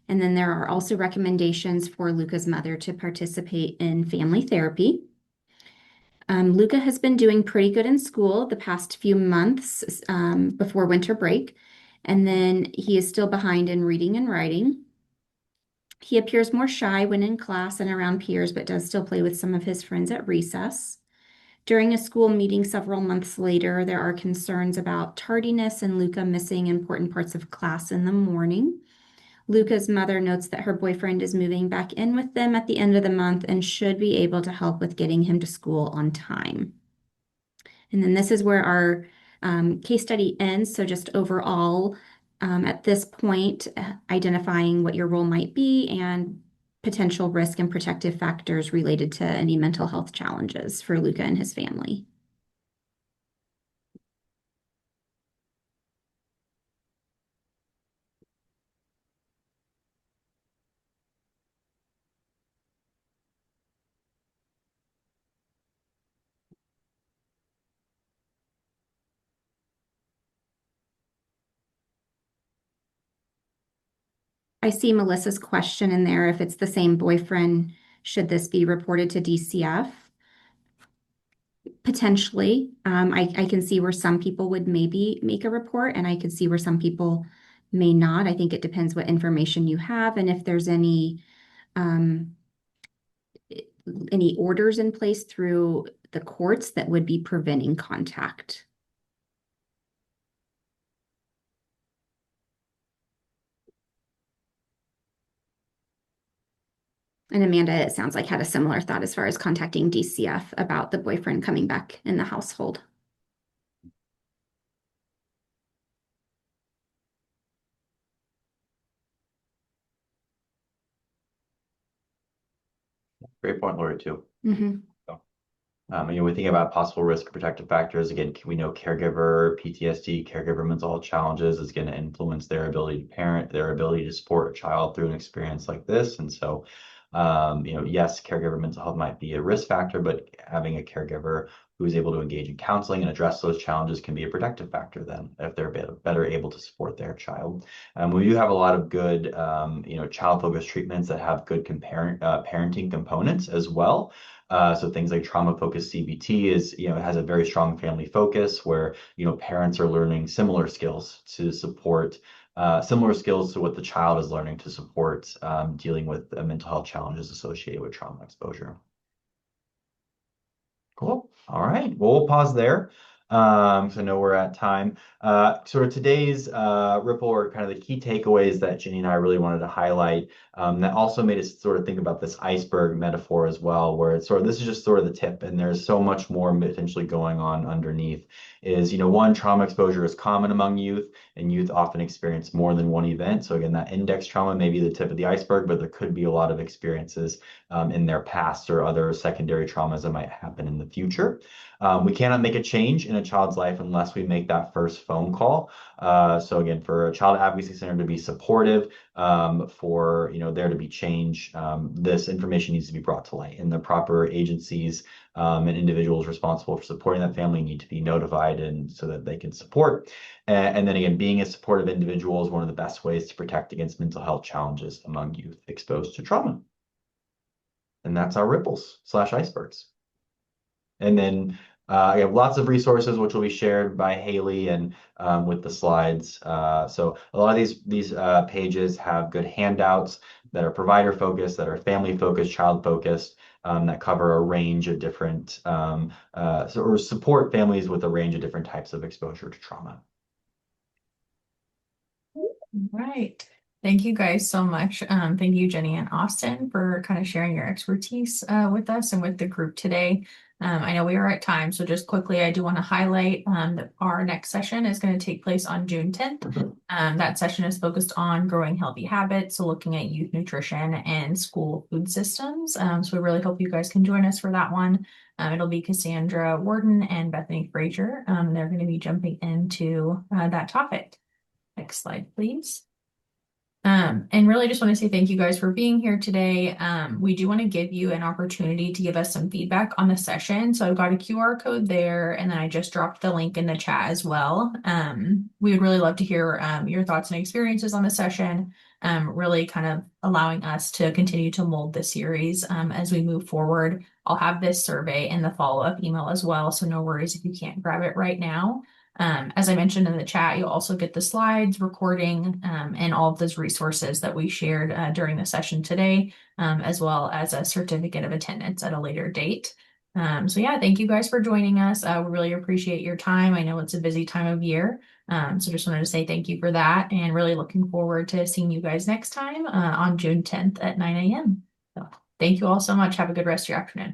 And then there are also recommendations for Luca's mother to participate in family therapy. Luca has been doing pretty good in school the past few months before winter break, and then he is still behind in reading and writing. He appears more shy when in class and around peers, but does still play with some of his friends at recess. During a school meeting several months later, there are concerns about tardiness and Luca missing important parts of class in the morning. Luca's mother notes that her boyfriend is moving back in with them at the end of the month and should be able to help with getting him to school on time. And then this is where our case study ends. So just overall, at this point, identifying what your role might be and potential risk and protective factors related to any mental health challenges for Luca and his family. I see Melissa's question in there. If it's the same boyfriend, should this be reported to DCF? Potentially. I can see where some people would maybe make a report, and I could see where some people may not. I think it depends what information you have and if there's um, any orders in place through the courts that would be preventing contact. And Amanda, it sounds like, had a similar thought as far as contacting DCF about the boyfriend coming back in the household. Great point, Lori, too. Mm-hmm. We think about possible risk protective factors. Again, we know caregiver PTSD, caregiver mental health challenges is going to influence their ability to parent, their ability to support a child through an experience like this. And so, yes, caregiver mental health might be a risk factor, but having a caregiver who is able to engage in counseling and address those challenges can be a protective factor then, if they're better able to support their child. We do have a lot of good, child-focused treatments that have good parenting components as well. So things like trauma-focused CBT has a very strong family focus where, parents are learning similar skills to support, similar skills to what the child is learning to support dealing with mental health challenges associated with trauma exposure. Cool. All right. Well, we'll pause there. So I know we're at time. So today's Ripple, or kind of the key takeaways that Jenny and I really wanted to highlight. That also made us sort of think about this iceberg metaphor as well, where it's sort of, this is just sort of the tip, and there's so much more potentially going on underneath. Is, one, trauma exposure is common among youth, and youth often experience more than one event. So again, that index trauma may be the tip of the iceberg, but there could be a lot of experiences in their past or other secondary traumas that might happen in the future. We cannot make a change in a child's life unless we make that first phone call. So again, for a child advocacy center to be supportive, for there to be change, this information needs to be brought to light, and the proper agencies and individuals responsible for supporting that family need to be notified, and so that they can support. And then again, being a supportive individual is one of the best ways to protect against mental health challenges among youth exposed to trauma. And that's our ripples/icebergs. And then I have lots of resources which will be shared by Haley and with the slides. So a lot of these pages have good handouts that are provider focused, that are family focused, child focused, that cover a range of different or support families with a range of different types of exposure to trauma. Right. Thank you guys so much. Thank you, Jenny and Austin, for kind of sharing your expertise with us and with the group today. I know we are at time, so just quickly, I do want to highlight that our next session is going to take place on June 10th. That session is focused on growing healthy habits, so looking at youth nutrition and school food systems. So we really hope you guys can join us for that one. It'll be Cassandra Warden and Bethany Frazier. They're going to be jumping into that topic. Next slide, please. And really just want to say thank you guys for being here today. We do want to give you an opportunity to give us some feedback on the session. So I've got a QR code there, and then I just dropped the link in the chat as well. We would really love to hear your thoughts and experiences on the session, really kind of allowing us to continue to mold the series as we move forward. I'll have this survey in the follow-up email as well, so no worries if you can't grab it right now. As I mentioned in the chat, you'll also get the slides, recording, and all of those resources that we shared during the session today, as well as a certificate of attendance at a later date. So yeah, thank you guys for joining us. We really appreciate your time. I know it's a busy time of year. So just wanted to say thank you for that, and really looking forward to seeing you guys next time on June 10th at 9 a.m. So thank you all so much. Have a good rest of your afternoon.